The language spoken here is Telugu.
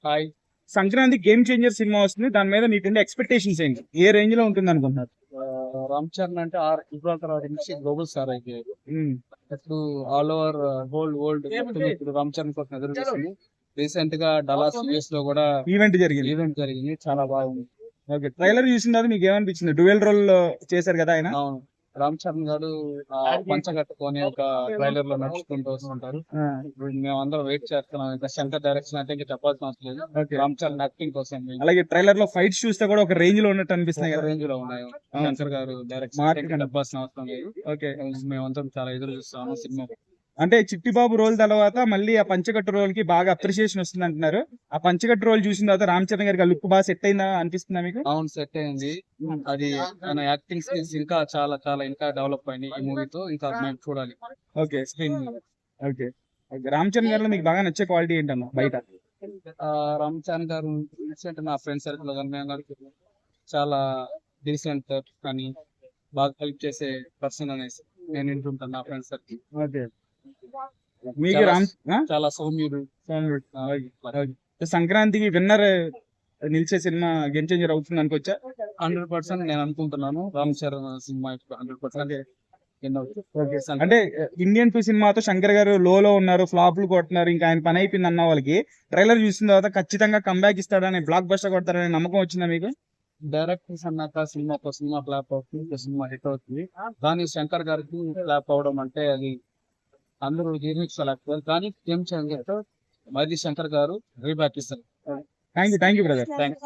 Hi. Sankranti game changer cinema వస్తుంది. దాని మీద మీకుండే ఎక్స్పెక్టేషన్స్ ఏంటి? ఏ రేంజ్ లో ఉంటుంది అనుకుంటున్నారు? రామ్ చరణ్ అంటే ఇప్పుడు తర్వాత నుంచి గ్లోబల్ స్టార్ అయిపోయారు. ఇప్పుడు ఆల్ ఓవర్ వరల్డ్ ఇప్పుడు రామ్ చరణ్ కోసం ఎదురు చూస్తుంది. రీసెంట్ గా డలాస్ యూఎస్ లో కూడా ఈవెంట్ జరిగింది. చాలా బాగుంది. ఓకే, ట్రైలర్ చూసిన తర్వాత మీకు ఏమనిపించింది? డ్యూయల్ రోల్ చేశారు కదా ఆయన. అవును, రామ్ చరణ్ గారు పంచ కట్టుకొని ఒక ట్రైలర్ లో నడుచుకుంటూ వస్తుంటారు. ఇప్పుడు మేమందరం వెయిట్ చేస్తున్నాం. ఇంకా శంకర్ డైరెక్షన్ అంటే ఇంకా చెప్పాల్సిన అవసరం లేదు. ఓకే, రామ్ చరణ్ యాక్టింగ్ కోసం అలాగే ట్రైలర్ లో ఫైట్స్ చూస్తే కూడా ఒక రేంజ్ లో ఉన్నట్టు అనిపిస్తున్నాయి కదా. రేంజ్ లో ఉన్నాయి. శంకర్ గారు డైరెక్షన్ మార్క్ అంటే చెప్పాల్సిన అవసరం లేదు. ఓకే, మేమందరం చాలా ఎదురు చూస్తాము సినిమా. అంటే చిట్టిబాబు రోల్ తర్వాత మళ్ళీ ఆ పంచకట్టు రోల్ కి బాగా అప్రిషియేషన్ వస్తుంది అంటున్నారు. ఆ పంచకట్టు రోల్ చూసిన తర్వాత రామ్ చరణ్ గారికి లుక్ బాగా సెట్ అయిందా అనిపిస్తుందా మీకు? అవును, సెట్ అయింది. అది ఆయన యాక్టింగ్ స్కిల్స్ ఇంకా చాలా చాలా ఇంకా డెవలప్ అయింది ఈ మూవీతో. ఇంకా మేము చూడాలి. ఓకే, ఓకే, రామ్ చరణ్ గారిలో మీకు బాగా నచ్చే క్వాలిటీ ఏంటన్నా బయట? రామ్ చరణ్ గారు రీసెంట్ నా ఫ్రెండ్ సర్కిల్ లో కానీ చాలా డీసెంట్ కానీ బాగా హెల్ప్ చేసే పర్సన్ అనేసి నేను వింటుంటాను నా ఫ్రెండ్ సర్కిల్. ఓకే, మీకు రామ్ చాలా సౌమ్యుడు. సంక్రాంతికి విన్నర్ నిలిచే సినిమా గేమ్ చేంజర్ అవుతుంది అనుకోవచ్చా? 100% నేను అనుకుంటున్నాను. రామ్ చరణ్ సినిమా 100% అంటే ఇండియన్ 2 సినిమాతో శంకర్ గారు లో ఉన్నారు, ఫ్లాప్లు కొడుతున్నారు, ఇంకా ఆయన పని అయిపోయింది అన్న వాళ్ళకి ట్రైలర్ చూసిన తర్వాత ఖచ్చితంగా కంబ్యాక్ ఇస్తాడని, బ్లాక్ బస్టర్ కొడతారనే నమ్మకం వచ్చిందా మీకు? డైరెక్టర్స్ అన్నాక సినిమా ఫ్లాప్ అవుతుంది, సినిమా హిట్ అవుతుంది. కానీ శంకర్ గారికి ఫ్లాప్ అవడం అంటే అది అందరూ జీర్ణించలేకపోయారు. కానీ గేమ్ చేంజర్ మళ్ళీ శంకర్ గారు రీబ్యాక్ ఇస్తారు. Thank you brother. థ్యాంక్స్.